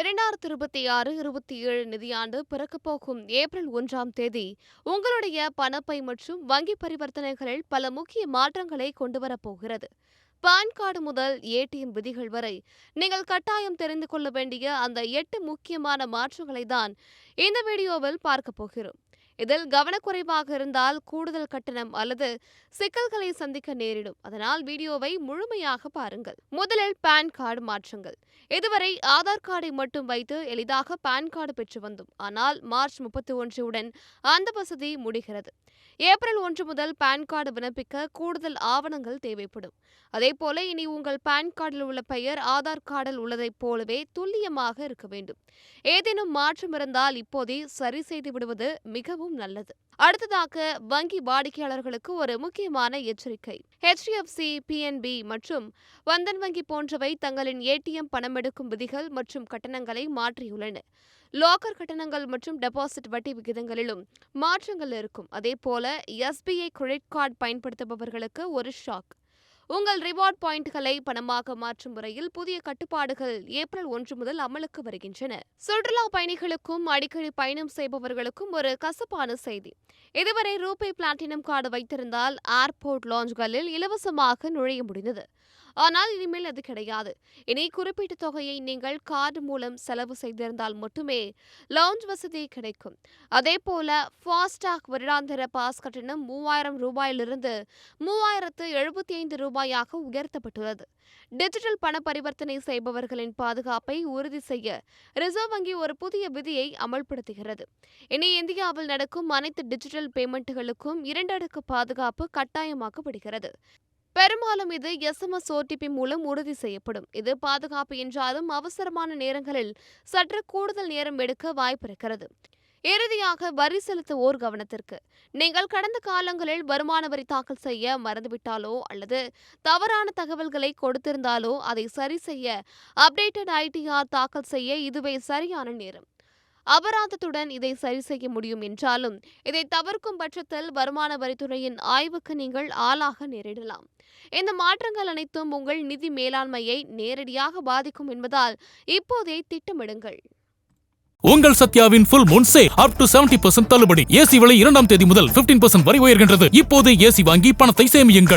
2026-27 நிதியாண்டு பிறக்கப்போகும் April 1ஆம் தேதி உங்களுடைய பணப்பை மற்றும் வங்கி பரிவர்த்தனைகளில் பல முக்கிய மாற்றங்களை கொண்டுவரப் போகிறது. பான் கார்டு முதல் ஏடிஎம் விதிகள் வரை நீங்கள் கட்டாயம் தெரிந்து கொள்ள வேண்டிய அந்த 8 முக்கியமான மாற்றங்களை தான் இந்த வீடியோவில் பார்க்க போகிறோம். இதில் கவனக்குறைவாக இருந்தால் கூடுதல் கட்டணம் அல்லது சிக்கல்களை சந்திக்க நேரிடும். அதனால் வீடியோவை முழுமையாக பாருங்கள். முதலில் பான் கார்டு மாற்றங்கள். இதுவரை ஆதார் கார்டை மட்டும் வைத்து எளிதாக பான் கார்டு பெற்று வந்தோம். ஆனால் மார்ச் 31 உடன் அந்த வசதி முடிகிறது. ஏப்ரல் 1 முதல் பான் கார்டு விண்ணப்பிக்க கூடுதல் ஆவணங்கள் தேவைப்படும். அதேபோல இனி உங்கள் பான் கார்டில் உள்ள பெயர் ஆதார் கார்டில் உள்ளதைப் போலவே துல்லியமாக இருக்க வேண்டும். ஏதேனும் மாற்றம் இருந்தால் இப்போதே சரி செய்து விடுவது மிகவும் நல்லது. அடுத்ததாக வங்கி வாடிக்கையாளர்களுக்கு ஒரு முக்கியமான எச்சரிக்கை. HDFC, PNB மற்றும் வந்தன் வங்கி போன்றவை தங்களின் ஏடிஎம் பணம் எடுக்கும் விதிகள் மற்றும் கட்டணங்களை மாற்றியுள்ளன. லாக்கர் கட்டணங்கள் மற்றும் டெபாசிட் வட்டி விகிதங்களிலும் மாற்றங்கள் இருக்கும். அதேபோல SBI கிரெடிட் கார்டு பயன்படுத்துபவர்களுக்கு ஒரு ஷாக். உங்கள் ரிவார்ட் பாயிண்ட்களை பணமாக மாற்றும் முறையில் புதிய கட்டுப்பாடுகள் ஏப்ரல் 1 முதல் அமலுக்கு வருகின்றன. சுற்றுலா பயணிகளுக்கும் அடிக்கடி பயணம் செய்பவர்களுக்கும் ஒரு கசப்பான செய்தி. இதுவரை ரூபே பிளாட்டினம் கார்டு வைத்திருந்தால் ஏர்போர்ட் லாஞ்ச்களில் இலவசமாக நுழைய முடிந்தது. ஆனால் இனிமேல் அது கிடையாது. இனி குறிப்பிட்ட தொகையை நீங்கள் கார்டு மூலம் செலவு செய்திருந்தால் மட்டுமே லவுஞ்ச் வசதி கிடைக்கும். அதேபோல ஃபாஸ்டாக் வருடாந்திர பாஸ் கட்டணம் 3000 ரூபாயிலிருந்து 3075 ரூபாயாக உயர்த்தப்பட்டுள்ளது. டிஜிட்டல் பண பரிவர்த்தனை செய்பவர்களின் பாதுகாப்பை உறுதி செய்ய ரிசர்வ் வங்கி ஒரு புதிய விதியை அமல்படுத்துகிறது. இனி இந்தியாவில் நடக்கும் அனைத்து டிஜிட்டல் பேமெண்ட்டுகளுக்கும் 2 அடுக்கு பாதுகாப்பு கட்டாயமாக்கப்படுகிறது. பெரும்பாலும் இது SMS OTP மூலம் உறுதி செய்யப்படும். இது பாதுகாப்பு என்றாலும் அவசரமான நேரங்களில் சற்று கூடுதல் நேரம் எடுக்க வாய்ப்பிருக்கிறது. இறுதியாக வரி செலுத்துவோர் கவனத்திற்கு. நீங்கள் கடந்த காலங்களில் வருமான வரி தாக்கல் செய்ய மறந்துவிட்டாலோ அல்லது தவறான தகவல்களை கொடுத்திருந்தாலோ அதை சரி செய்ய அப்டேட்டட் ITR தாக்கல் செய்ய இதுவே சரியான நேரம். அபராதத்துடன் இதை சரி செய்ய முடியும் என்றாலும் இதை தவிர்க்கும் பட்சத்தில் வருமான வரித்துறையின் ஆய்வுக்கு நீங்கள் ஆளாக நேரிடலாம். இந்த மாற்றங்கள் அனைத்தும் உங்கள் நிதி மேலாண்மையை நேரடியாக பாதிக்கும் என்பதால் இப்போதே திட்டமிடுங்கள். உங்கள் சத்யாவின் full moon sale up to 70% தள்ளுபடி. ஏசி விலை 2ஆம் தேதி முதல் 15% வரை உயர்கின்றது. இப்போது ஏசி வாங்கி பணத்தை சேமியுங்கள்.